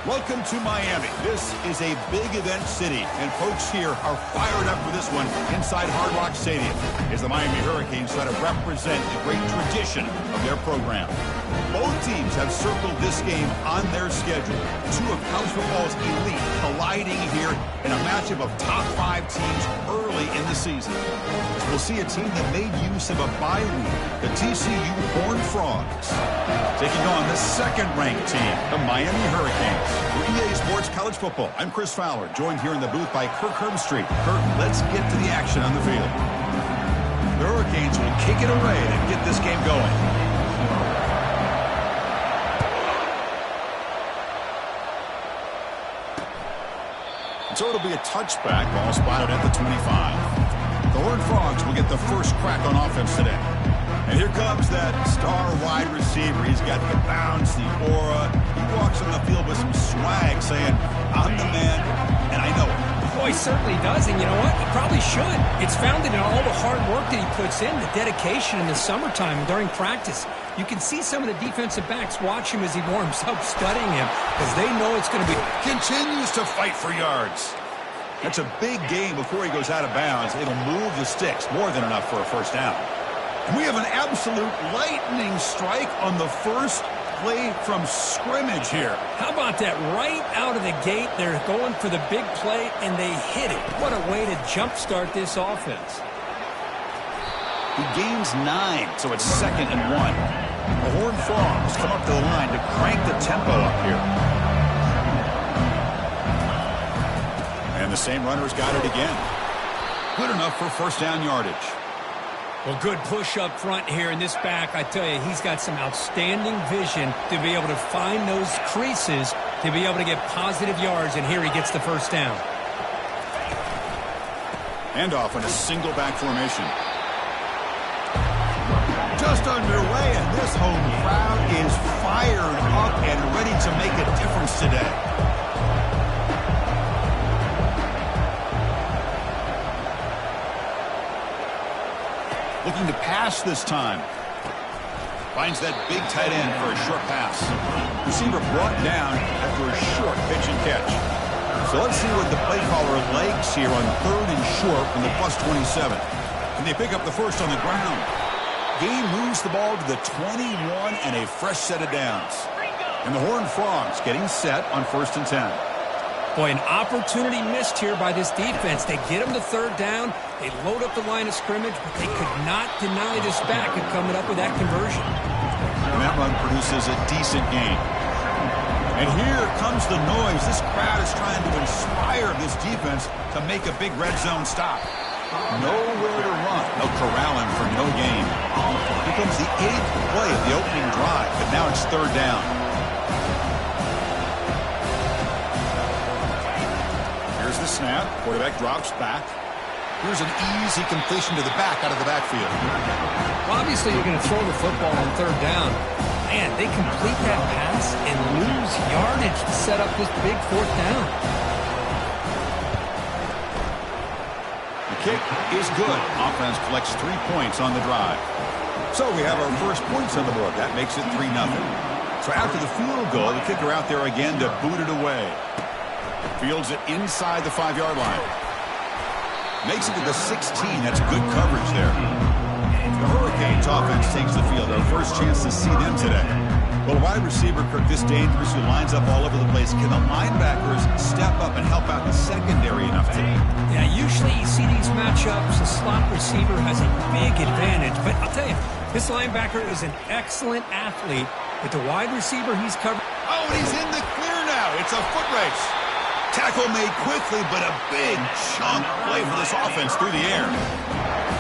Welcome to Miami. This is a big event city, and folks here are fired up for this one inside Hard Rock Stadium as the Miami Hurricanes try to represent the great tradition of their program. Both teams have circled this game on their schedule. Two of college football's elite colliding here in a matchup of top 5 teams early in the season. We'll see a team that made use of a bye week, the TCU Horned Frogs, taking on the second-ranked team, the Miami Hurricanes. For EA Sports College Football, I'm Chris Fowler, joined here in the booth by Kirk Herbstreit. Kirk, let's get to the action on the field. The Hurricanes will kick it away and get this game going. So it'll be a touchback, ball spotted at the 25. The Horned Frogs will get the first crack on offense today. And here comes that star wide receiver. He's got the bounce, the aura. He walks on the field with some swag saying, I'm the man, and I know it. Boy, he certainly does, and you know what? He probably should. It's founded in all the hard work that he puts in, the dedication in the summertime and during practice. You can see some of the defensive backs watch him as he warms up, studying him, because they know it's going to be... Continues to fight for yards. That's a big gain before he goes out of bounds. It'll move the sticks, more than enough for a first down. And we have an absolute lightning strike on the first play from scrimmage here. How about that? Right out of the gate, they're going for the big play, and they hit it. What a way to jumpstart this offense. He gains 9, so it's 2nd and 1. The Horned Frogs come up to the line to crank the tempo up here. And the same runner's got it again. Good enough for first down yardage. Well, good push up front here in this back. I tell you, he's got some outstanding vision to be able to find those creases, to be able to get positive yards, and here he gets the first down. Handoff in a single back formation. Just underway, and this home crowd is fired up and ready to make a difference today. Looking to pass this time. Finds that big tight end for a short pass. Receiver brought down after a short pitch and catch. So let's see what the play caller likes here on 3rd and short from the +27. And they pick up the first on the ground. Gain moves the ball to the 21 and a fresh set of downs. And the Horned Frogs getting set on 1st and 10. Boy, an opportunity missed here by this defense. They get him to 3rd down. They load up the line of scrimmage, but they could not deny this back of coming up with that conversion. And that run produces a decent gain. And here comes the noise. This crowd is trying to inspire this defense to make a big red zone stop. Nowhere to run. They'll corral him for no gain. Here comes the 8th play of the opening drive, but now it's 3rd down. Here's the snap. Quarterback drops back. Here's an easy completion to the back out of the backfield. Well, obviously, you're going to throw the football on 3rd down. Man, they complete that pass and lose yardage to set up this big 4th down. Kick is good. Offense collects 3 points on the drive. So we have our first points on the board. That makes it 3-0. So after the field goal, the kicker out there again to boot it away. Fields it inside the 5-yard line. Makes it to the 16. That's good coverage there. The Hurricanes offense takes the field. Our first chance to see them today. Well, wide receiver Kirk, this dangerous, who lines up all over the place. Can the linebackers step up and help out the secondary enough today? Yeah, usually you see these matchups, the slot receiver has a big advantage. But I'll tell you, this linebacker is an excellent athlete. With the wide receiver he's covered. Oh, and he's in the clear now. It's a foot race. Tackle made quickly, but a big chunk play for this offense through the air.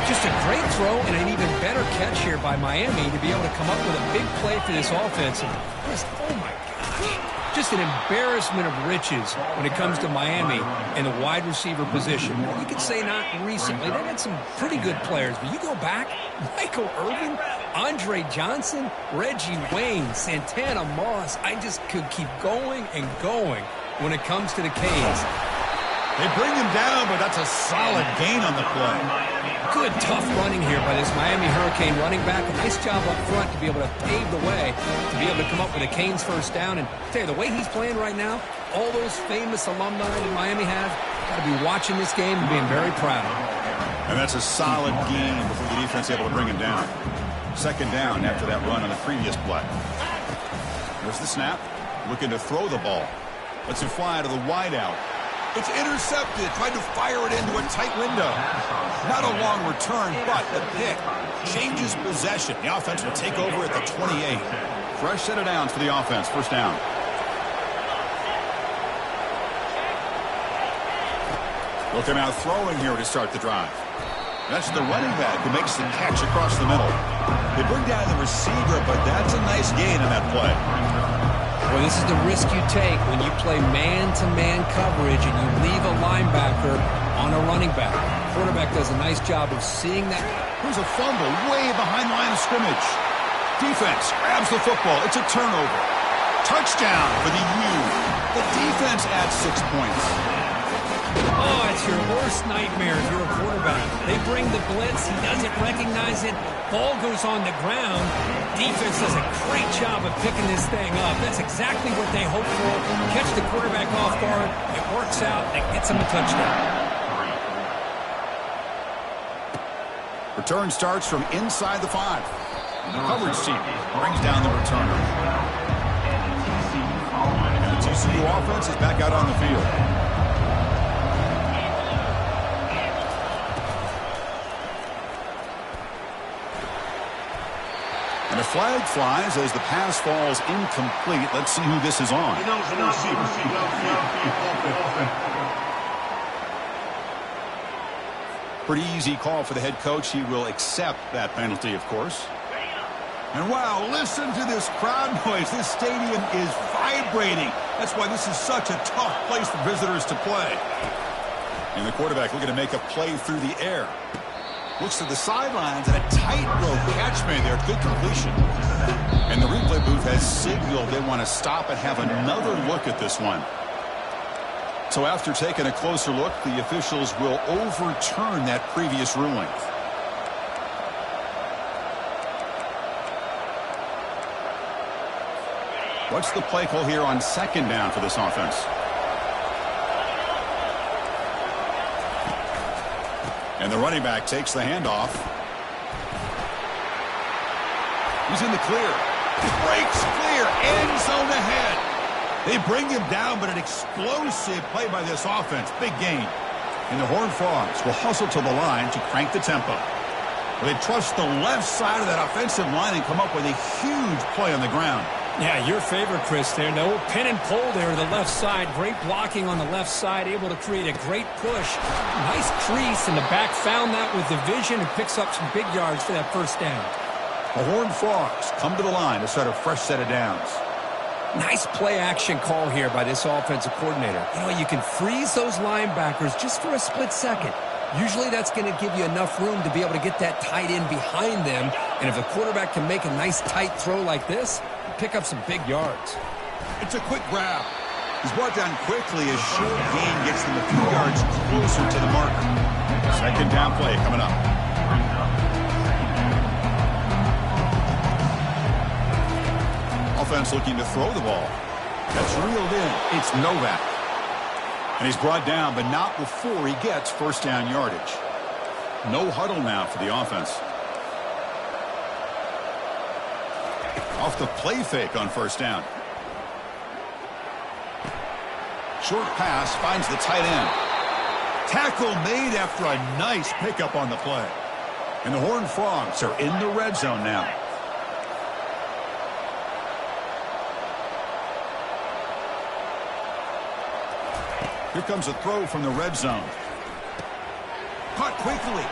Just a great throw and an even better catch here by Miami to be able to come up with a big play for this offense. Oh, my gosh. Just an embarrassment of riches when it comes to Miami and the wide receiver position. You could say not recently. They've had some pretty good players, but you go back, Michael Irvin, Andre Johnson, Reggie Wayne, Santana Moss. I just could keep going and going when it comes to the Canes. They bring him down, but that's a solid gain on the play. Good, tough running here by this Miami Hurricane running back. A nice job up front to be able to pave the way, to be able to come up with a Canes first down. And I tell you, the way he's playing right now, all those famous alumni that Miami has, got to be watching this game and being very proud. And that's a solid game before the defense able to bring him down. Second down after that run on the previous play. There's the snap. Looking to throw the ball. Lets it fly to the wideout. It's intercepted. Tried to fire it into a tight window. Not a long return, but the pick changes possession. The offense will take over at the 28. Fresh set of downs for the offense. First down. They'll come out throwing here to start the drive. That's the running back who makes the catch across the middle. They bring down the receiver, but that's a nice gain on that play. Well, this is the risk you take when you play man-to-man coverage and you leave a linebacker on a running back. The quarterback does a nice job of seeing that. Here's a fumble way behind the line of scrimmage. Defense grabs the football. It's a turnover. Touchdown for the U. The defense adds 6 points. Oh, it's your worst nightmare if you're a quarterback. They bring the blitz. He doesn't recognize it. Ball goes on the ground. Defense does a great job of picking this thing up. That's exactly what they hope for. Catch the quarterback off guard. It works out. It gets him a touchdown. Return starts from inside the 5. The coverage team brings down the returner. And the TCU offense is back out on the field. And a flag flies as the pass falls incomplete. Let's see who this is on. Pretty easy call for the head coach. He will accept that penalty, of course. And wow, listen to this crowd noise. This stadium is vibrating. That's why this is such a tough place for visitors to play. And the quarterback looking to make a play through the air. Looks to the sidelines and a tightrope catch made there. Good completion. And the replay booth has signaled they want to stop and have another look at this one. So after taking a closer look, the officials will overturn that previous ruling. What's the play call here on second down for this offense? And the running back takes the handoff. He's in the clear. Breaks clear. End zone ahead. They bring him down, but an explosive play by this offense. Big gain. And the Horned Frogs will hustle to the line to crank the tempo. They trust the left side of that offensive line and come up with a huge play on the ground. Yeah, your favorite, Chris, there. No pin and pull there to the left side. Great blocking on the left side, able to create a great push. Nice crease, and the back found that with the vision and picks up some big yards for that first down. The Horned Frogs come to the line to start a fresh set of downs. Nice play-action call here by this offensive coordinator. You know, you can freeze those linebackers just for a split second. Usually that's going to give you enough room to be able to get that tight end behind them. And if the quarterback can make a nice tight throw like this, pick up some big yards. It's a quick grab. He's brought down quickly as short gain gets them a few yards closer to the marker. Second down play coming up. Offense looking to throw the ball. That's reeled in. It's Novak. And he's brought down, but not before he gets first down yardage. No huddle now for the offense. Off the play fake on first down. Short pass finds the tight end. Tackle made after a nice pickup on the play. And the Horned Frogs are in the red zone now. Here comes a throw from the red zone. Caught quickly.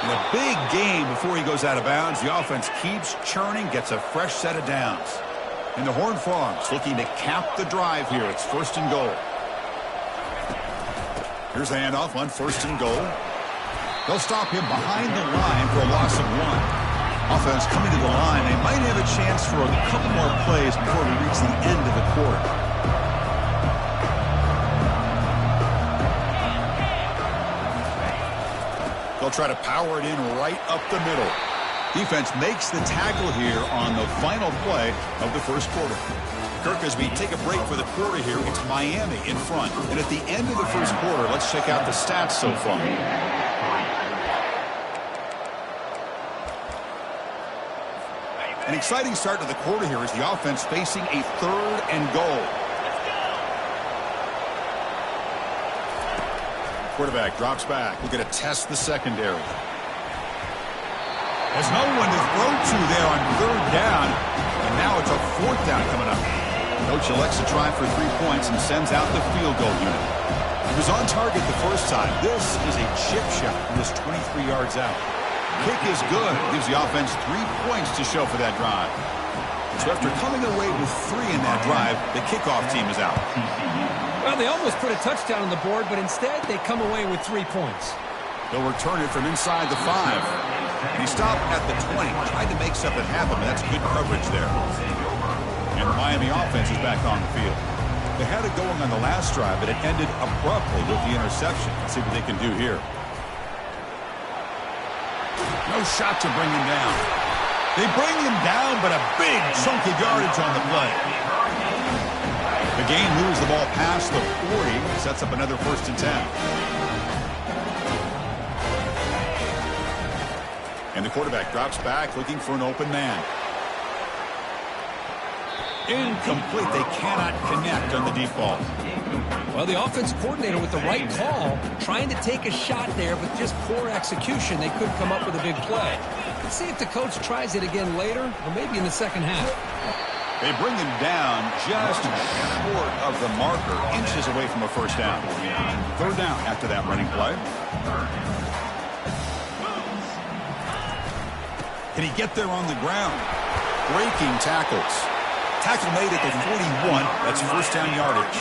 And a big gain before he goes out of bounds. The offense keeps churning, gets a fresh set of downs. And the Horned Frogs looking to cap the drive here. It's first and goal. Here's the handoff on first and goal. They'll stop him behind the line for a loss of 1. Offense coming to the line. They might have a chance for a couple more plays before we reach the end of the quarter. They'll try to power it in right up the middle. Defense makes the tackle here on the final play of the first quarter. Kirk, as we take a break for the quarter here, it's Miami in front. And at the end of the first quarter, let's check out the stats so far. An exciting start to the quarter here as the offense facing a 3rd and goal. Quarterback drops back. We're going to test the secondary. There's no one to throw to there on 3rd down. And now it's a 4th down coming up. Coach elects to try for 3 points and sends out the field goal unit. He was on target the first time. This is a chip shot from just 23 yards out. Kick is good. Gives the offense 3 points to show for that drive. So after coming away with 3 in that drive, the kickoff team is out. Well, they almost put a touchdown on the board, but instead they come away with 3 points. They'll return it from inside the 5. And he stopped at the 20. Tried to make something happen, but that's good coverage there. And the Miami offense is back on the field. They had it going on the last drive, but it ended abruptly with the interception. Let's see what they can do here. No shot to bring him down. They bring him down, but a big chunk of yardage on the play. The game moves the ball past the 40. Sets up another 1st and 10. And the quarterback drops back looking for an open man. Incomplete. They cannot connect on the deep ball. Well, the offensive coordinator with the right call, trying to take a shot there, but just poor execution. They couldn't come up with a big play. Let's see if the coach tries it again later, or maybe in the second half. They bring him down just short of the marker, inches away from a 1st down. 3rd down after that running play. Can he get there on the ground? Breaking tackles. Tackle made at the 41. That's 1st down yardage.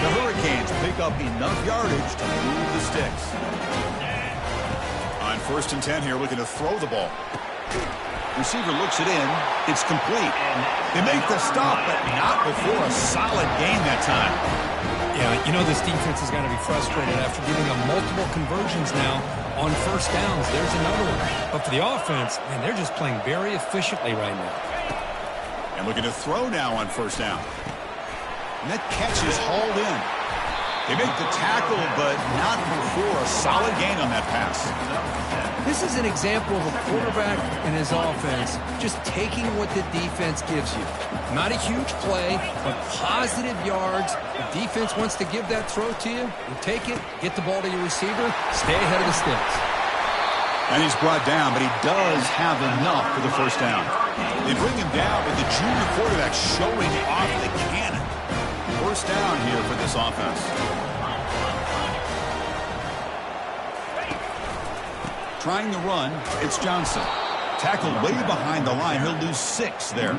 The Hurricanes pick up enough yardage to move the sticks. On 1st and 10 here, looking to throw the ball. Receiver looks it in. It's complete. They make the stop, but not before a solid gain that time. Yeah, you know this defense has got to be frustrated after giving them multiple conversions now on 1st downs. There's another one. But for the offense, man, they're just playing very efficiently right now. And looking to throw now on 1st down. And that catch is hauled in. They make the tackle, but not before a solid gain on that pass. This is an example of a quarterback and his offense just taking what the defense gives you. Not a huge play, but positive yards. The defense wants to give that throw to you. You take it, get the ball to your receiver, stay ahead of the sticks. And he's brought down, but he does have enough for the 1st down. They bring him down with the junior quarterback showing off the cannon. 1st down here for this offense. Trying to run, it's Johnson. Tackled way behind the line. He'll lose 6 there.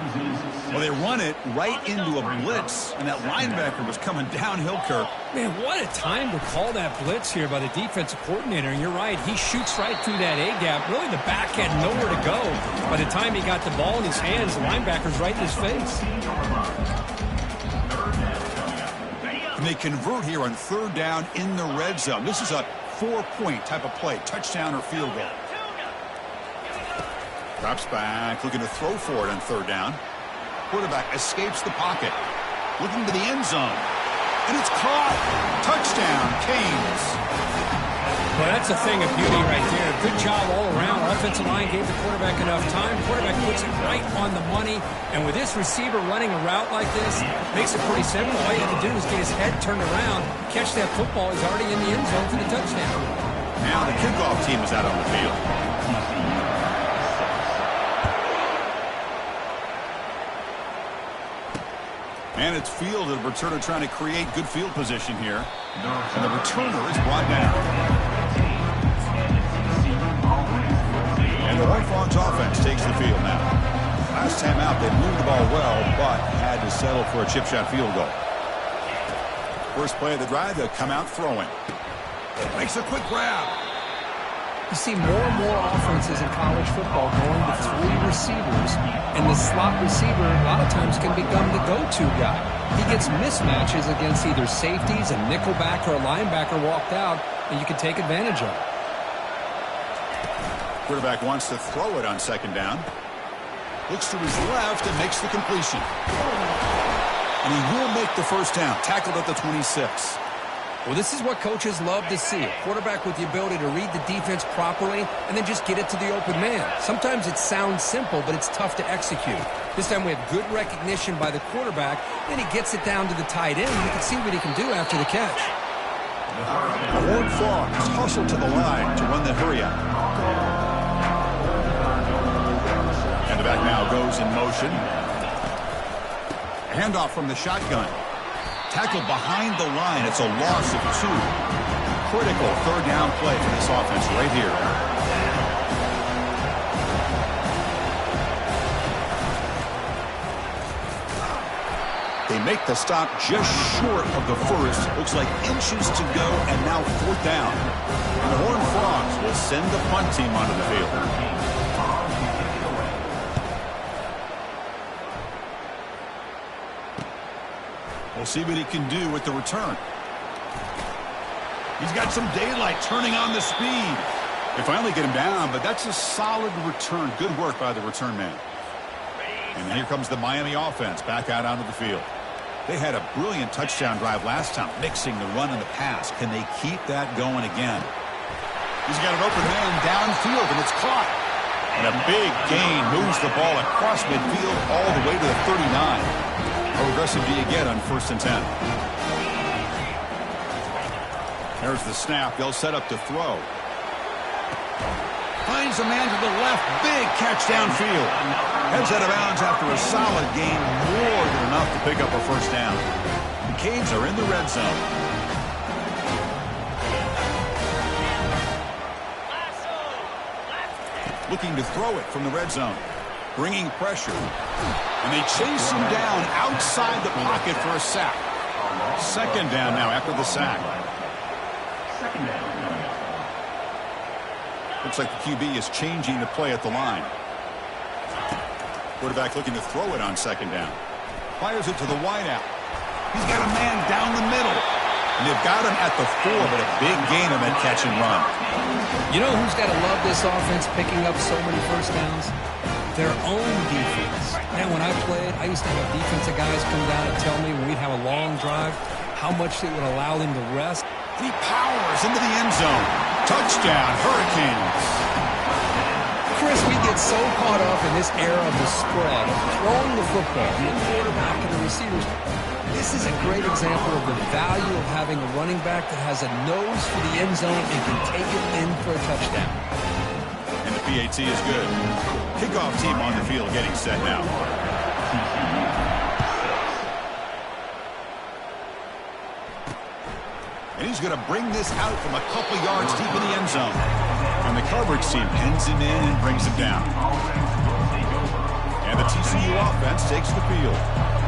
Well, they run it right into a blitz, and that linebacker was coming downhill, Kirk. Man, what a time to call that blitz here by the defensive coordinator. And you're right, he shoots right through that A-gap. Really, the back had nowhere to go. By the time he got the ball in his hands, the linebacker's right in his face. And they convert here on 3rd down in the red zone. This is a 4-point type of play, touchdown or field goal. Drops back, looking to throw for it on 3rd down. Quarterback escapes the pocket, looking to the end zone. And it's caught. Touchdown, Canes. Well, that's a thing of beauty right there. Good job all around. Offensive line gave the quarterback enough time. Quarterback puts it right on the money. And with this receiver running a route like this, makes it pretty simple. All you have to do is get his head turned around, catch that football. He's already in the end zone for the touchdown. Now the kickoff team is out on the field. And it's fielded. Returner trying to create good field position here. And the returner is brought down. And the White Frogs offense takes the field now. Last time out, they moved the ball well, but had to settle for a chip shot field goal. First play of the drive, they'll come out throwing. Makes a quick grab. You see more and more offenses in college football going to 3 receivers, and the slot receiver a lot of times can become the go-to guy. He gets mismatches against either safeties, a nickelback, or a linebacker walked out, and you can take advantage of it. Quarterback wants to throw it on second down. Looks to his left and makes the completion. And he will make the first down. Tackled at the 26. Well, this is what coaches love to see. A quarterback with the ability to read the defense properly and then just get it to the open man. Sometimes it sounds simple, but it's tough to execute. This time we have good recognition by the quarterback. Then he gets it down to the tight end. You can see what he can do after the catch. The Horned Frogs hustle to the line to run the hurry out. And the back now goes in motion. A handoff from the shotgun. Tackled behind the line. It's a loss of 2. Critical third down play for this offense right here. They make the stop just short of the first. Looks like inches to go, and now fourth down. And the Horned Frogs will send the punt team onto the field. We'll see what he can do with the return. He's got some daylight turning on the speed. They finally get him down, but that's a solid return. Good work by the return man. And here comes the Miami offense back out onto the field. They had a brilliant touchdown drive last time, mixing the run and the pass. Can they keep that going again? He's got an open man downfield, and it's caught. And a big gain moves the ball across midfield all the way to the 39. How aggressive do you get on 1st and 10? There's the snap. They'll set up to throw. Finds a man to the left. Big catch downfield. Heads out of bounds after a solid gain. More than enough to pick up a first down. The Canes are in the red zone. Looking to throw it from the red zone. Bringing pressure. And they chase him down outside the pocket for a sack. Second down now after the sack. Looks like the QB is changing the play at the line. Quarterback looking to throw it on second down. Fires it to the wideout. He's got a man down the middle. And they've got him at the 4, but a big gain on that catch and run. You know who's got to love this offense picking up so many first downs? Their own defense. Man, when I played, I used to have defensive guys come down and tell me when we'd have a long drive how much it would allow them to rest. He powers into the end zone. Touchdown, Hurricanes. Chris, we get so caught up in this era of the spread, of throwing the football, the quarterback and the receivers. This is a great example of the value of having a running back that has a nose for the end zone and can take it in for a touchdown. And the PAT is good. Kickoff team on the field getting set now. And he's going to bring this out from a couple yards deep in the end zone. And the coverage team pins him in and brings him down. And the TCU offense takes the field.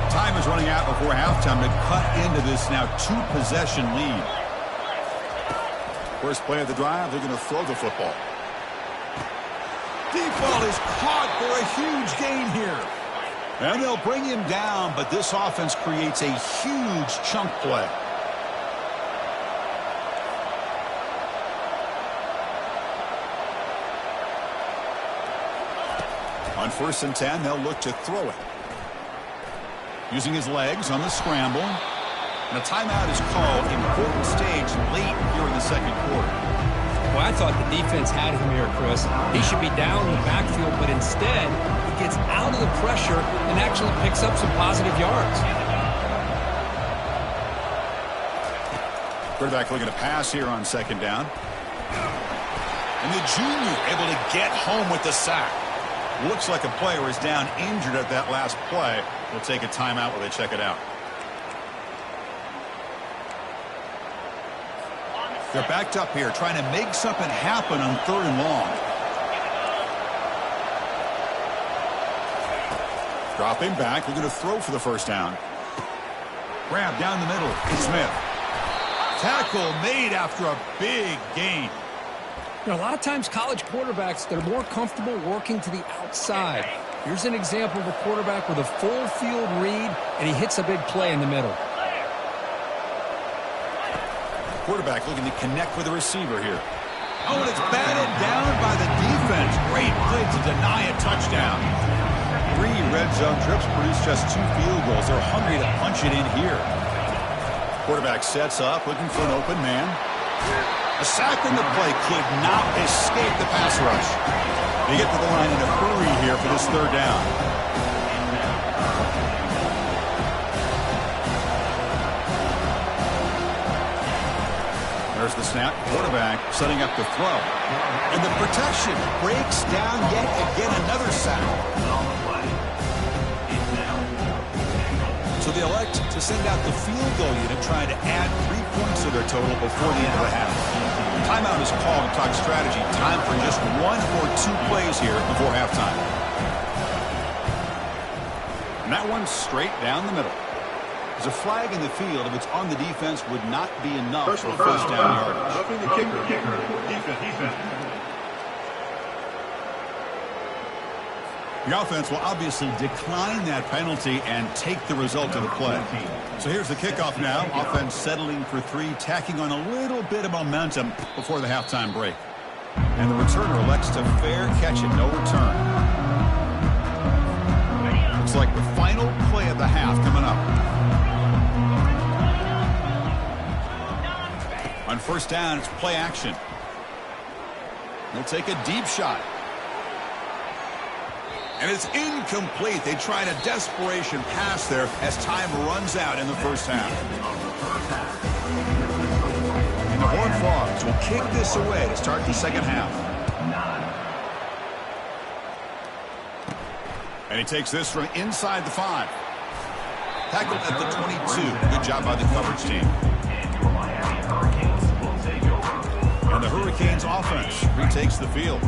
Time is running out before halftime to cut into this now 2-possession lead. First play of the drive, they're going to throw the football. Deep ball is caught for a huge gain here. And they'll bring him down, but this offense creates a huge chunk play. On 1st and 10, they'll look to throw it. Using his legs on the scramble. And a timeout is called. Important stage late here in the second quarter. Well, I thought the defense had him here, Chris. He should be down in the backfield, but instead, he gets out of the pressure and actually picks up some positive yards. Quarterback looking to pass here on second down. And the junior able to get home with the sack. Looks like a player is down injured at that last play. We'll take a timeout while they check it out. They're backed up here trying to make something happen on 3rd and long. Dropping back. We're going to throw for the first down. Grab down the middle. It's Smith. Tackle made after a big gain. You know, a lot of times college quarterbacks, they're more comfortable working to the outside. Here's an example of a quarterback with a full field read, and he hits a big play in the middle. Quarterback looking to connect with the receiver here. Oh, and it's batted down by the defense. defense. Great play to deny a touchdown. 3 red zone trips produce just 2 field goals. They're hungry to punch it in here. Quarterback sets up, looking for an open man. A sack in the play could not escape the pass rush. They get to the line in a hurry here for this 3rd down. There's the snap. Quarterback setting up the throw. And the protection breaks down yet again. Another sack. So they elect to send out the field goal unit, trying to add 3 points to their total before the end of the half. Timeout is called to talk strategy. Time for just 1 or 2 plays here before halftime. And that one's straight down the middle. There's a flag in the field. If it's on the defense, would not be enough for first down yardage. Roughing the kicker. Defense. The offense will obviously decline that penalty and take the result of the play. So here's the kickoff now. Offense settling for 3, tacking on a little bit of momentum before the halftime break. And the returner elects to fair catch it. No return. Looks like the final play of the half coming up. On first down, it's play action. They'll take a deep shot. And it's incomplete. They tried a desperation pass there as time runs out in the first half. And the Horned Frogs will kick this away to start the second half. And he takes this from inside the 5. Tackled at the 22. Good job by the coverage team. And the Hurricanes offense retakes the field.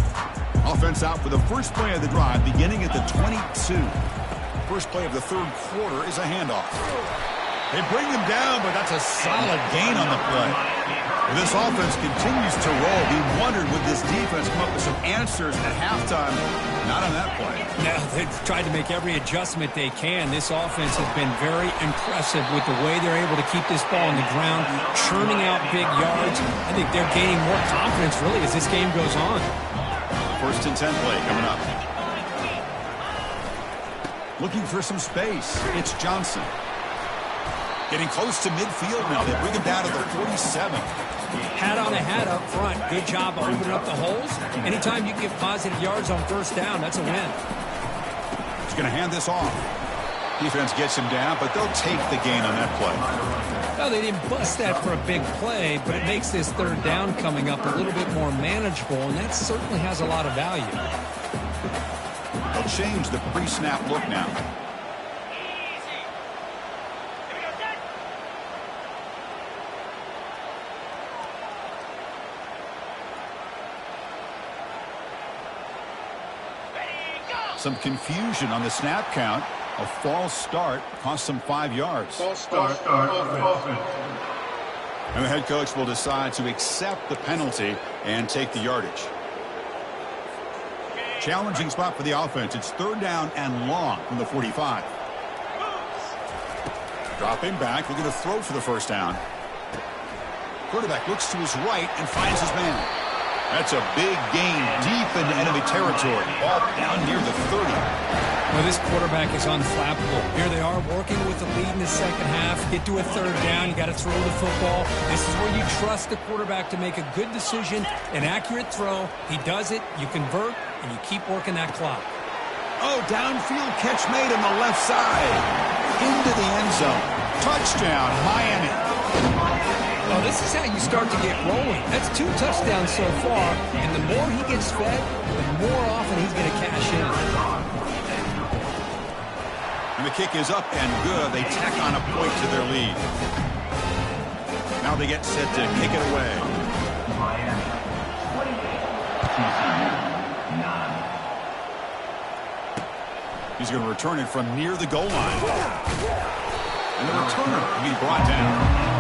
Offense out for the first play of the drive, beginning at the 22. First play of the 3rd quarter is a handoff. They bring him down, but that's a solid gain on the play. Well, this offense continues to roll. We wondered, would this defense come up with some answers at halftime? Not on that play. No, they've tried to make every adjustment they can. This offense has been very impressive with the way they're able to keep this ball on the ground, churning out big yards. I think they're gaining more confidence, really, as this game goes on. First and 10 play coming up. Looking for some space. It's Johnson. Getting close to midfield now. They bring him down to the 47. Hat on a hat up front. Good job of opening up the holes. Anytime you get positive yards on first down, that's a win. He's going to hand this off. Defense gets him down, but they'll take the gain on that play. Well, they didn't bust that for a big play, but it makes this 3rd down coming up a little bit more manageable, and that certainly has a lot of value. They'll change the pre-snap look now. Some confusion on the snap count. A false start cost them 5 yards. False start. Offense. And the head coach will decide to accept the penalty and take the yardage. Challenging spot for the offense. It's 3rd down and long from the 45. Dropping back, looking to throw for the first down. Quarterback looks to his right and finds his man. That's a big gain deep into enemy territory. Ball down near the 30. Well, this quarterback is unflappable. Here they are working with the lead in the second half. Get to a 3rd down. You got to throw the football. This is where you trust the quarterback to make a good decision, an accurate throw. He does it, you convert, and you keep working that clock. Oh, downfield catch made on the left side. Into the end zone. Touchdown, Miami. Well, this is how you start to get rolling. That's 2 touchdowns so far, and the more he gets fed, the more often he's going to cash in. And the kick is up and good. They tack on a point to their lead. Now they get set to kick it away. He's going to return it from near the goal line. And the returner will be brought down.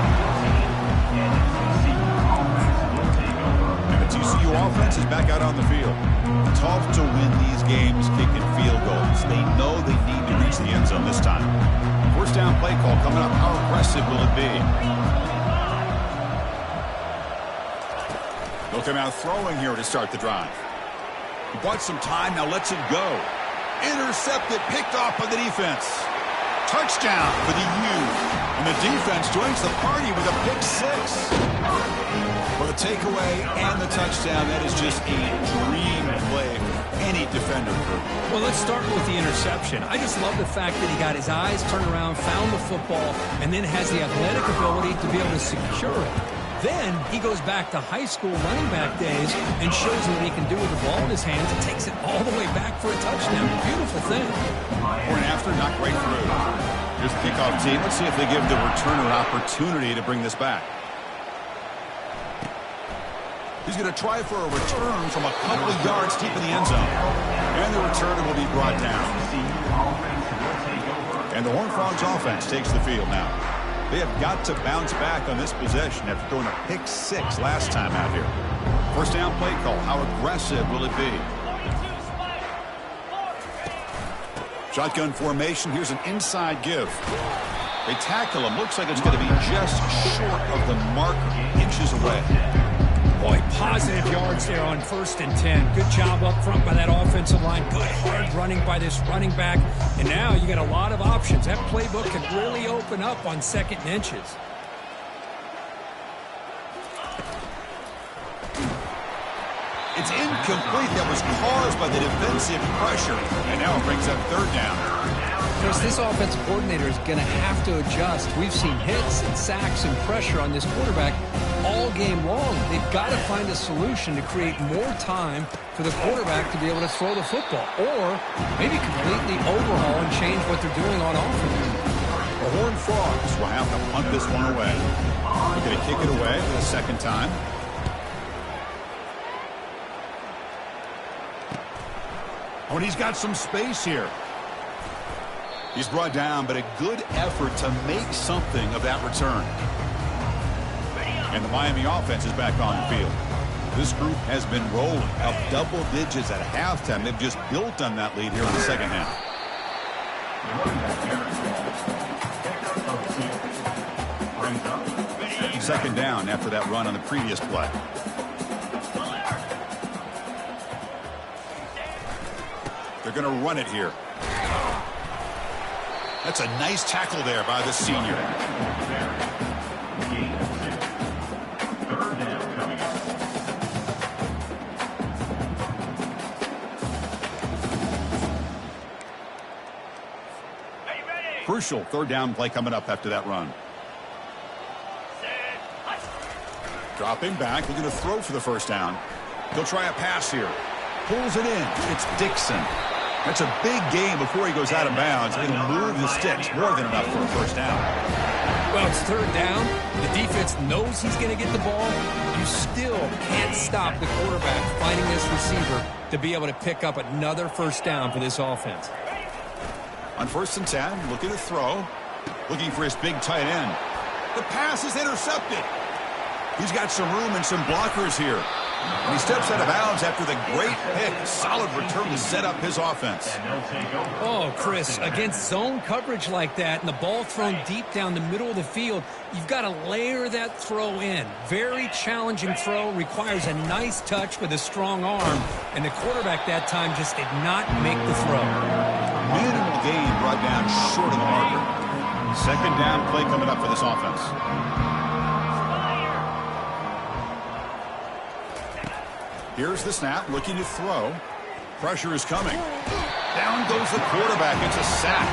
And the TCU offense is back out on the field. Tough to win these games kicking field goals. They know they need to reach the end zone this time. First down play call coming up. How aggressive will it be? They'll come out throwing here to start the drive. He bought some time, now lets it go. Intercepted, picked off by the defense. Touchdown for the U. And the defense joins the party with a pick six. For the takeaway and the touchdown, that is just a dream play for any defender. Well, let's start with the interception. I just love the fact that he got his eyes turned around, found the football, and then has the athletic ability to be able to secure it. Then he goes back to high school running back days and shows you what he can do with the ball in his hands and takes it all the way back for a touchdown. Beautiful thing. Before and after, not right through. Here's the kickoff team. Let's see if they give the returner opportunity to bring this back. He's going to try for a return from a couple of yards deep in the end zone. And the returner will be brought down. And the Horned Frogs offense takes the field now. They have got to bounce back on this possession after throwing a pick six last time out here. First down play call. How aggressive will it be? Shotgun formation. Here's an inside give. They tackle him. Looks like it's going to be just short of the mark, inches away. Boy, positive yards there on 1st and 10. Good job up front by that offensive line. Good hard running by this running back. And now you got a lot of options. That playbook can really open up on 2nd and inches. It's incomplete. That was caused by the defensive pressure. And now it brings up 3rd down. Chris, this offensive coordinator is going to have to adjust. We've seen hits and sacks and pressure on this quarterback all game long. They've got to find a solution to create more time for the quarterback to be able to throw the football, or maybe completely overhaul and change what they're doing on offense. The Horned Frogs will have to punt this one away. They're going to kick it away for the 2nd time. Oh, and he's got some space here. He's brought down, but a good effort to make something of that return. And the Miami offense is back on the field. This group has been rolling up double digits at halftime. They've just built on that lead here in the 2nd half. 2nd down after that run on the previous play. They're going to run it here. That's a nice tackle there by the senior. Crucial 3rd down play coming up after that run. Dropping back, looking to throw for the 1st down. He'll try a pass here. Pulls it in. It's Dixon. That's a big gain before he goes out of bounds. It'll move the sticks. More than enough for a 1st down. Well, it's 3rd down. The defense knows he's going to get the ball. You still can't stop the quarterback finding this receiver to be able to pick up another 1st down for this offense. On 1st and 10, looking to throw. Looking for his big tight end. The pass is intercepted. He's got some room and some blockers here. And he steps out of bounds after the great pick. Solid return to set up his offense. Oh, Chris, against zone coverage like that and the ball thrown deep down the middle of the field, you've got to layer that throw in. Very challenging throw, requires a nice touch with a strong arm, and the quarterback that time just did not make the throw. Minimal gain brought down short of the marker. 2nd down play coming up for this offense. Here's the snap, looking to throw. Pressure is coming. Down goes the quarterback. It's a sack.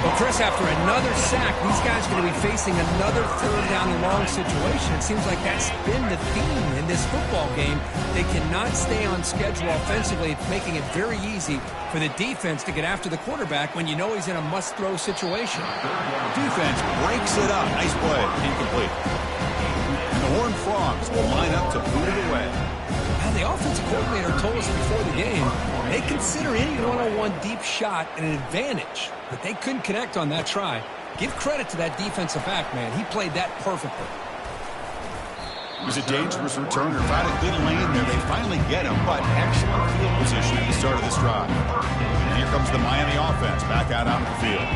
Well, Chris, after another sack, these guys are going to be facing another 3rd down and long situation. It seems like that's been the theme in this football game. They cannot stay on schedule offensively. It's making it very easy for the defense to get after the quarterback when you know he's in a must-throw situation. Defense breaks it up. Nice play. Incomplete. And the Horned Frogs will line up to boot it away. Now, the offensive coordinator told us before the game they consider any one-on-one deep shot an advantage, but they couldn't connect on that try. Give credit to that defensive back, man. He played that perfectly. It was a dangerous returner. Found a good lane there. They finally get him, but excellent field position at the start of this drive. And here comes the Miami offense back out onto the field.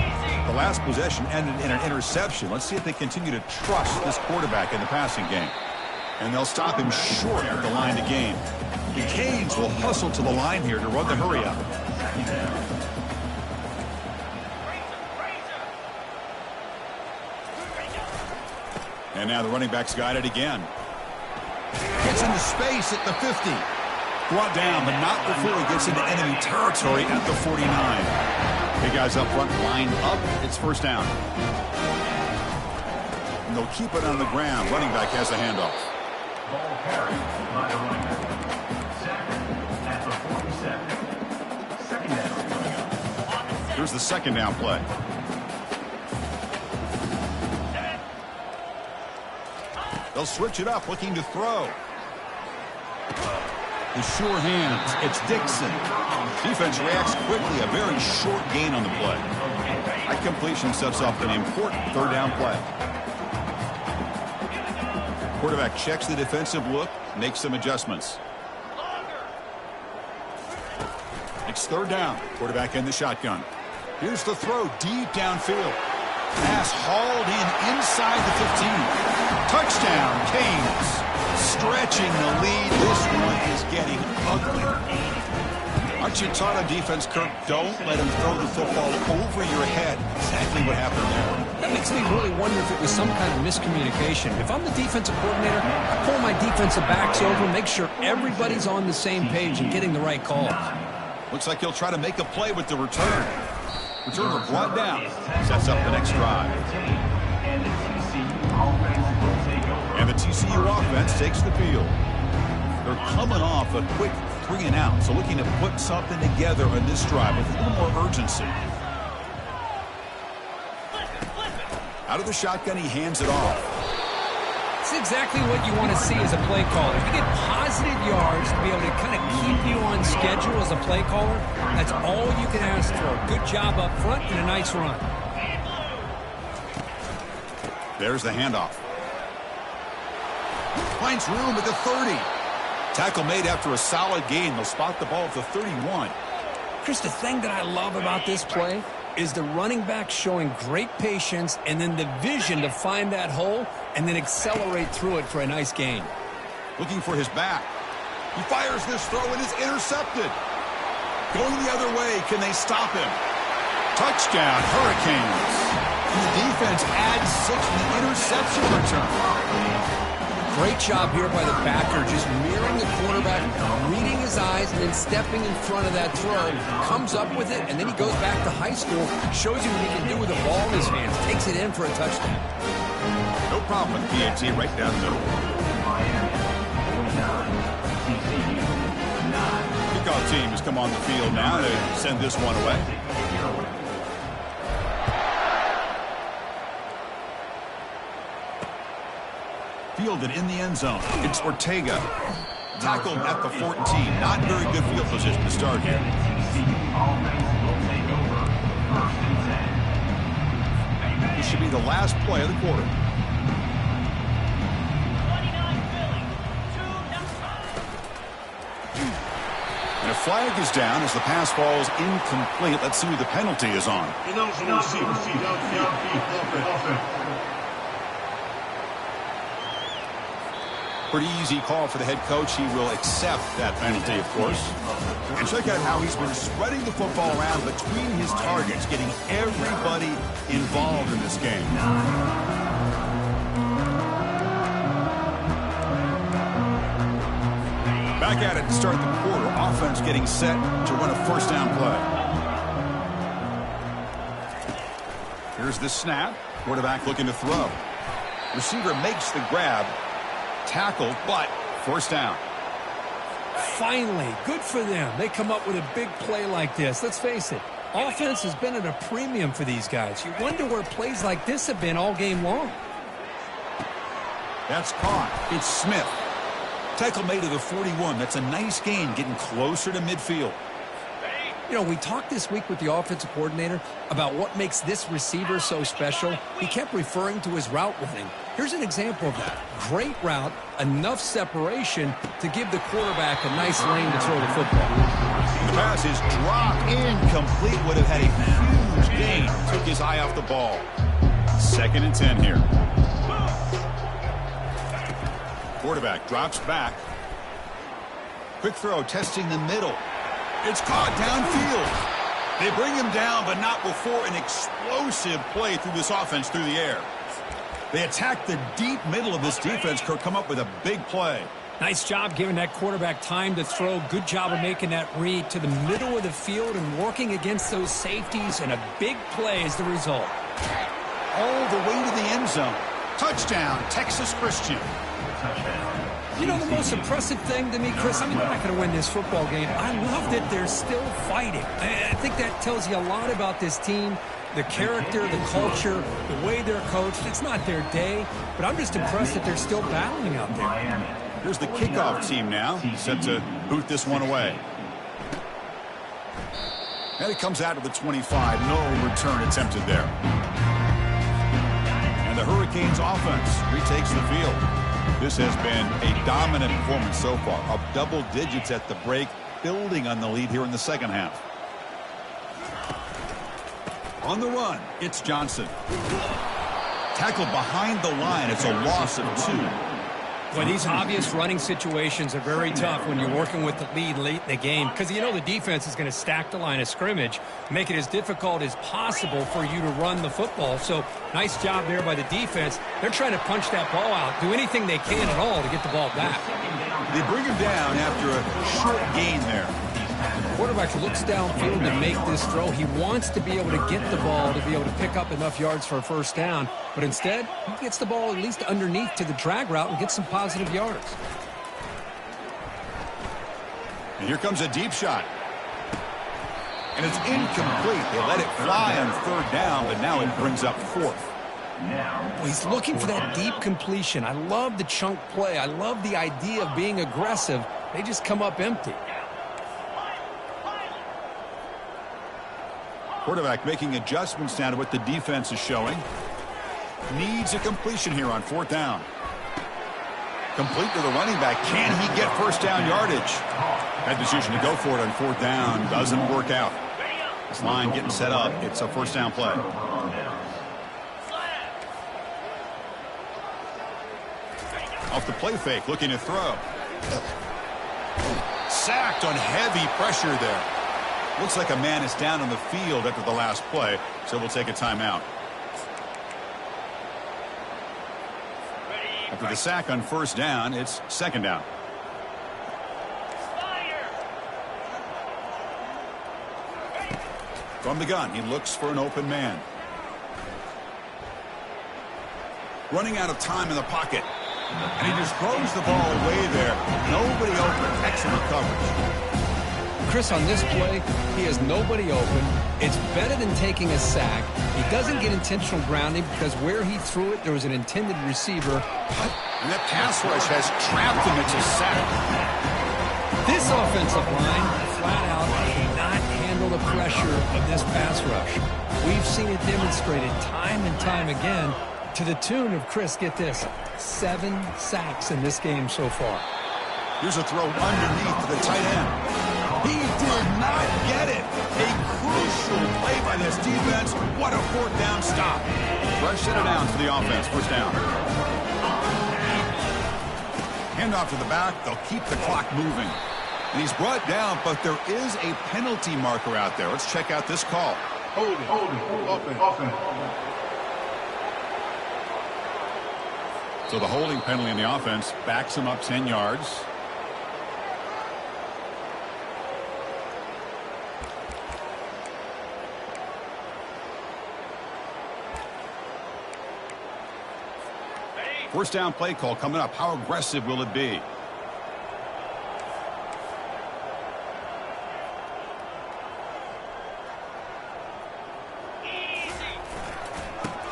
The last possession ended in an interception. Let's see if they continue to trust this quarterback in the passing game. And they'll stop him short at the line to gain. The Canes will hustle to the line here to run the hurry up. And now the running back's got it again. Gets into space at the 50. Brought down, but not before he gets into enemy territory at the 49. Big guys up front line up. It's first down. And they'll keep it on the ground. Running back has a handoff. Ball carried by the running back. Second at the 47. Second down. Here's the second down play. They'll switch it up, looking to throw. The sure hands. It's Dixon. Defense reacts quickly. A very short gain on the play. That completion sets up an important third down play. Quarterback checks the defensive look, makes some adjustments. It's third down. Quarterback in the shotgun. Here's the throw deep downfield. Pass hauled in inside the 15. Touchdown, Canes. Stretching the lead. This one is getting ugly. Aren't you taught on defense, Kirk? Don't let him throw the football over your head. Exactly what happened there. That makes me really wonder if it was some kind of miscommunication. If I'm the defensive coordinator, I pull my defensive backs over, make sure everybody's on the same page and getting the right calls. Looks like he'll try to make a play with the return. Returner brought down. Sets up the next drive. And the TCU offense takes the field. They're coming off a quick 3-and-out, so looking to put something together on this drive with a little more urgency. Out of the shotgun, he hands it off. It's exactly what you want to see as a play caller. If you get positive yards to be able to kind of keep you on schedule as a play caller, that's all you can ask for. Good job up front and a nice run. There's the handoff. Finds room at the 30. Tackle made after a solid gain. They'll spot the ball at the 31. Chris, the thing that I love about this play is the running back showing great patience and then the vision to find that hole and then accelerate through it for a nice gain. Looking for his back. He fires this throw and is intercepted. Going the other way. Can they stop him? Touchdown, Hurricanes. And the defense adds 6 to the interception return. Great job here by the backer, just mirroring the quarterback, reading his eyes, and then stepping in front of that throw. Comes up with it, and then he goes back to high school, shows you what he can do with the ball in his hands, takes it in for a touchdown. No problem with PAT right down the middle. Kickoff team has come on the field now to send this one away. Fielded in the end zone. It's Ortega. Tackled at the 14. Not very good field position to start here. This should be the last play of the quarter. And a flag is down as the pass falls incomplete. Let's see who the penalty is on. Pretty easy call for the head coach. He will accept that penalty, of course. And check out how he's been spreading the football around between his targets, getting everybody involved in this game. Back at it to start the quarter. Offense getting set to run a first down play. Here's the snap. Quarterback looking to throw. Receiver makes the grab. Tackle, but first down. Finally, good for them. They come up with a big play like this. Let's face it, offense has been at a premium for these guys. You wonder where plays like this have been all game long. That's caught. It's Smith. Tackle made to the 41. That's a nice gain, getting closer to midfield. You know, we talked this week with the offensive coordinator about what makes this receiver so special. He kept referring to his route running. Here's an example of that. Great route, enough separation to give the quarterback a nice lane to throw the football. The pass is dropped incomplete. Would have had a huge gain. Took his eye off the ball. 2nd and 10 here. Quarterback drops back. Quick throw, testing the middle. It's caught downfield. They bring him down, but not before an explosive play through this offense through the air. They attack the deep middle of this defense, Kirk, come up with a big play. Nice job giving that quarterback time to throw. Good job of making that read to the middle of the field and working against those safeties, and a big play is the result. All the way to the end zone. Touchdown, Texas Christian. You know, the most impressive thing to me, Chris, I mean, they're not going to win this football game. I love that they're still fighting. I think that tells you a lot about this team, the character, the culture, the way they're coached. It's not their day, but I'm just impressed that they're still battling out there. Here's the kickoff team now, set to boot this one away. And it comes out of the 25. No return attempted there. And the Hurricanes offense retakes the field. This has been a dominant performance so far, up double digits at the break, building on the lead here in the second half. On the run, it's Johnson. Tackled behind the line. It's a loss of 2. Well, these obvious running situations are very tough when you're working with the lead late in the game, because you know the defense is going to stack the line of scrimmage, make it as difficult as possible for you to run the football. So nice job there by the defense. They're trying to punch that ball out, do anything they can at all to get the ball back. They bring him down after a short gain there. The quarterback looks downfield to make this throw. He wants to be able to get the ball to be able to pick up enough yards for a first down, but instead he gets the ball at least underneath to the drag route and gets some positive yards. And here comes a deep shot. And it's incomplete. They let it fly on third down, but now it brings up 4th. Well, he's looking for that deep completion. I love the chunk play. I love the idea of being aggressive. They just come up empty. Quarterback making adjustments now to what the defense is showing. Needs a completion here on 4th down. Complete to the running back. Can he get first down yardage? That decision to go for it on 4th down doesn't work out. This line getting set up. It's a first down play. Off the play fake, looking to throw. Sacked on heavy pressure there. Looks like a man is down on the field after the last play, so we'll take a timeout. After the sack on first down, it's second down. From the gun, he looks for an open man. Running out of time in the pocket. And he just throws the ball away there. Nobody open. Excellent coverage. Chris, on this play, he has nobody open. It's better than taking a sack. He doesn't get intentional grounding because where he threw it, there was an intended receiver. And that pass rush has trapped him. It's a sack. This offensive line, flat out, cannot handle the pressure of this pass rush. We've seen it demonstrated time and time again to the tune of, Chris, get this, 7 sacks in this game so far. Here's a throw underneath to the tight end. He did not get it. A crucial play by this defense. What a 4th down stop. Fresh set it down for the offense. First down. Handoff to the back. They'll keep the clock moving. And he's brought down, but there is a penalty marker out there. Let's check out this call. Holding. So the holding penalty in the offense backs him up 10 yards. First down play call coming up. How aggressive will it be?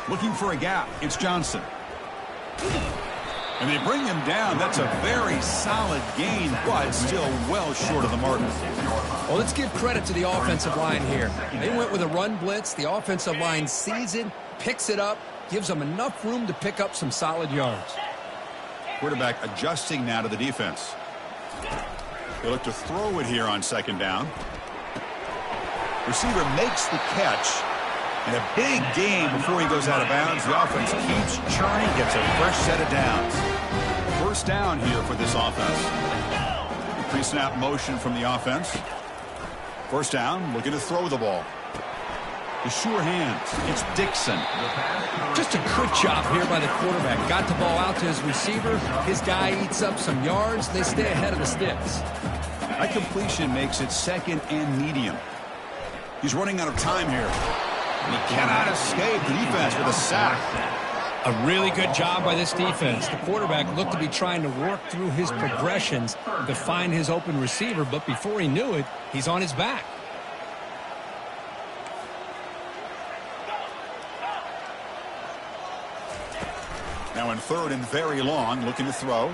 Looking for a gap. It's Johnson. And they bring him down. That's a very solid gain, but still well short of the mark. Well, let's give credit to the offensive line here. They went with a run blitz. The offensive line sees it, picks it up, gives them enough room to pick up some solid yards. Quarterback adjusting now to the defense. They look to throw it here on second down. Receiver makes the catch. And a big gain before he goes out of bounds. The offense keeps churning, gets a fresh set of downs. First down here for this offense. Pre-snap motion from the offense. First down, looking to throw the ball. The sure hands. It's Dixon. Just a good job here by the quarterback. Got the ball out to his receiver. His guy eats up some yards. They stay ahead of the sticks. That completion makes it second and medium. He's running out of time here. And he cannot escape the defense with a sack. A really good job by this defense. The quarterback looked to be trying to work through his progressions to find his open receiver, but before he knew it, he's on his back. Now in third and very long, looking to throw.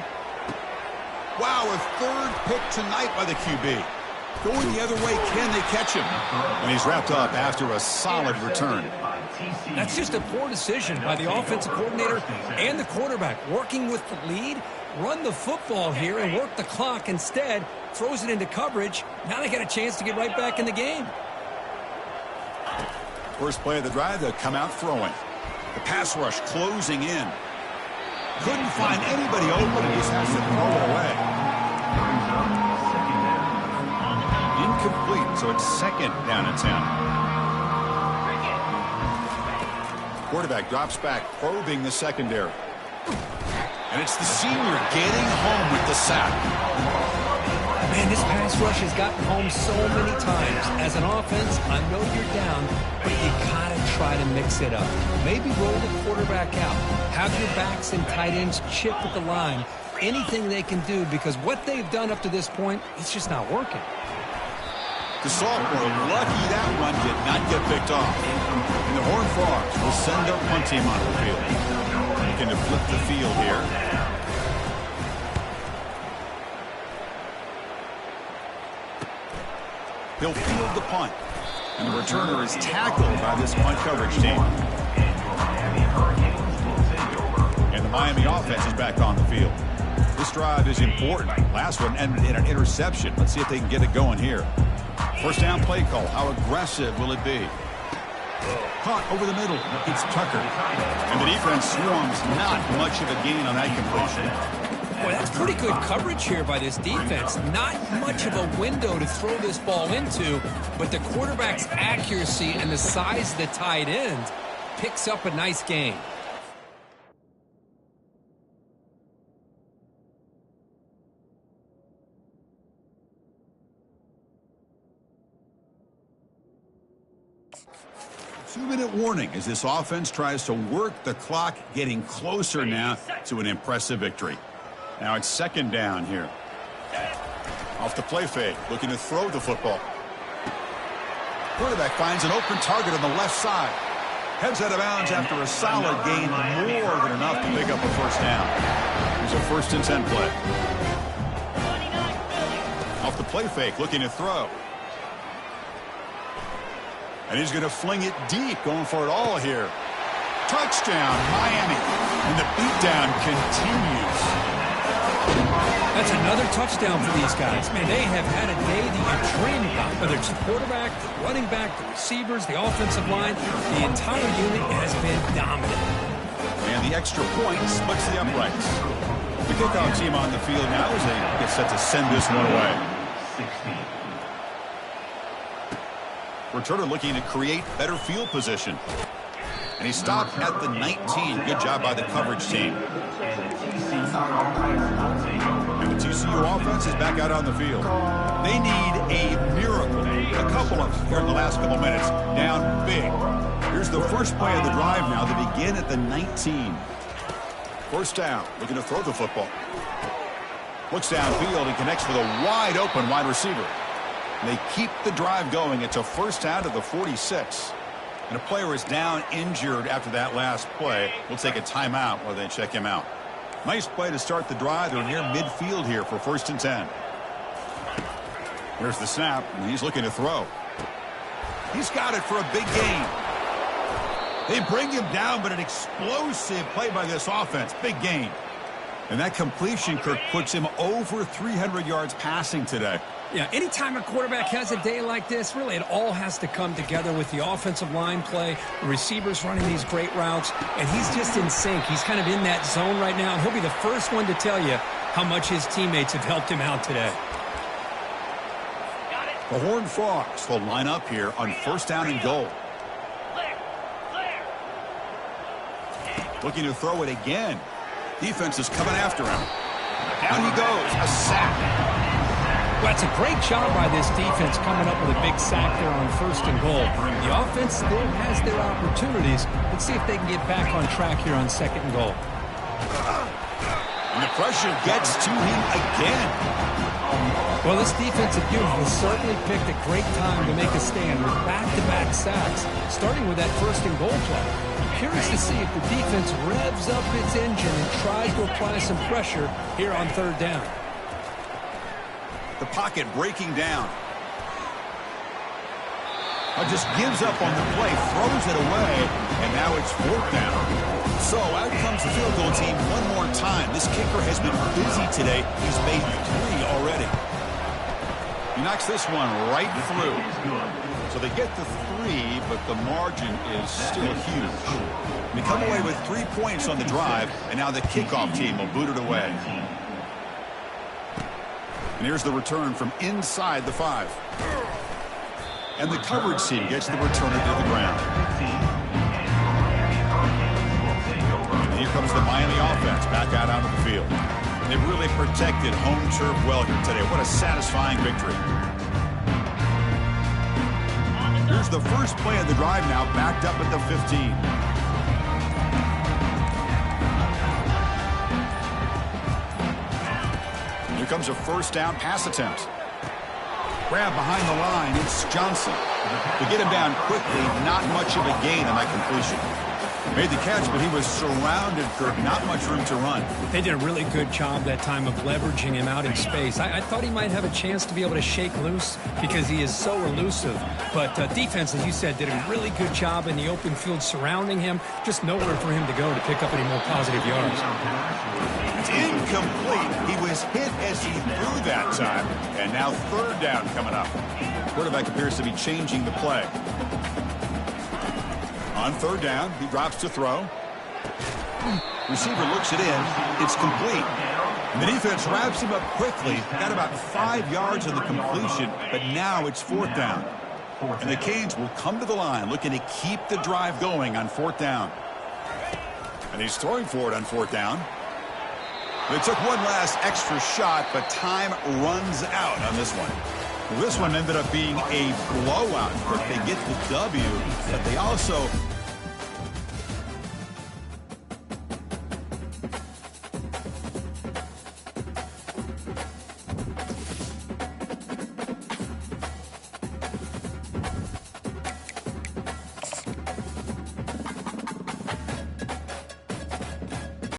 Wow, a third pick tonight by the QB. Going the other way, can they catch him? And he's wrapped up after a solid return. That's just a poor decision by the offensive coordinator and the quarterback. Working with the lead, run the football here and work the clock. Instead, throws it into coverage. Now they got a chance to get right back in the game. First play of the drive, they'll come out throwing. The pass rush closing in. Couldn't find anybody open, and just has to throw it away. Incomplete, so it's second down and 10. Quarterback drops back, probing the secondary. And it's the senior getting home with the sack. Man, this pass rush has gotten home so many times. As an offense, I know you're down, but you gotta try to mix it up. Maybe roll the quarterback out. Have your backs and tight ends chip at the line. Anything they can do, because what they've done up to this point, it's just not working. The sophomore, lucky that run did not get picked off. And the Horned Frogs will send their punt team on the field. Looking to flip the field here. He'll field the punt. And the returner is tackled by this punt coverage team. And the Miami offense is back on the field. This drive is important. Last one ended in an interception. Let's see if they can get it going here. First down play call. How aggressive will it be? Caught over the middle. It's Tucker. And the defense swarms. Not much of a gain on that completion. Boy, that's pretty good coverage here by this defense. Not much of a window to throw this ball into, but the quarterback's accuracy and the size of the tight end picks up a nice gain. Two-minute warning as this offense tries to work the clock, getting closer now to an impressive victory. Now it's second down here. Off the play fake, looking to throw the football. Quarterback finds an open target on the left side. Heads out of bounds after a solid gain, more than enough to pick up a first down. Here's a 1st and 10 play. Off the play fake, looking to throw. And he's going to fling it deep, going for it all here. Touchdown, Miami. And the beatdown continues. That's another touchdown for these guys. Man, they have had a day that you dream about. Whether it's the quarterback, the running back, the receivers, the offensive line, the entire unit has been dominant. And the extra point splits the uprights. The kickoff team on the field now as they get set to send this one away. Returner looking to create better field position. And he stopped at the 19. Good job by the coverage team. And the TCU offense is back out on the field. They need a miracle. A couple of them here in the last couple minutes. Down big. Here's the first play of the drive now. They begin at the 19. First down. Looking to throw the football. Looks downfield and connects with a wide open wide receiver. They keep the drive going. It's a first down to the 46. And a player is down injured after that last play. We'll take a timeout while they check him out. Nice play to start the drive. They're near midfield here for 1st and 10. Here's the snap, and he's looking to throw. He's got it for a big gain. They bring him down, but an explosive play by this offense. Big gain. And that completion, Kirk, puts him over 300 yards passing today. Yeah, anytime a quarterback has a day like this, really it all has to come together with the offensive line play, the receivers running these great routes, and he's just in sync. He's kind of in that zone right now, and he'll be the first one to tell you how much his teammates have helped him out today. The Horned Frogs will line up here on first down and goal. Looking to throw it again. Defense is coming after him. Down he goes. A sack. Well, it's a great job by this defense coming up with a big sack there on first and goal. The offense still has their opportunities. Let's see if they can get back on track here on second and goal. And the pressure gets to him again. Well, this defensive unit has certainly picked a great time to make a stand with back-to-back sacks, starting with that first and goal play. I'm curious to see if the defense revs up its engine and tries to apply some pressure here on third down. The pocket breaking down. Just gives up on the play, throws it away, and now it's fourth down. So out comes the field goal team one more time. This kicker has been busy today. He's made 3 already. He knocks this one right through. So they get the 3, but the margin is still huge. They come away with 3 points on the drive, and now the kickoff team will boot it away. And here's the return from inside the 5. And the coverage team gets the returner to the ground. And here comes the Miami offense back out onto the field. And they've really protected home turf well here today. What a satisfying victory. Here's the first play of the drive now, backed up at the 15. Here comes a first down pass attempt. Grab behind the line, it's Johnson. To get him down quickly, not much of a gain on that completion. Made the catch, but he was surrounded, Kirk. Not much room to run. They did a really good job that time of leveraging him out in space. I thought he might have a chance to be able to shake loose because he is so elusive. But defense, as you said, did a really good job in the open field surrounding him. Just nowhere for him to go to pick up any more positive yards. It's incomplete. He was hit as he threw that time. And now third down coming up. Quarterback appears to be changing the play. On third down, he drops to throw. Receiver looks it in. It's complete. And the defense wraps him up quickly. Got about 5 yards on the completion, but now it's fourth down. And the Canes will come to the line looking to keep the drive going on fourth down. And he's throwing for it on fourth down. They took one last extra shot, but time runs out on this one. Well, this one ended up being a blowout. They get the W, but they also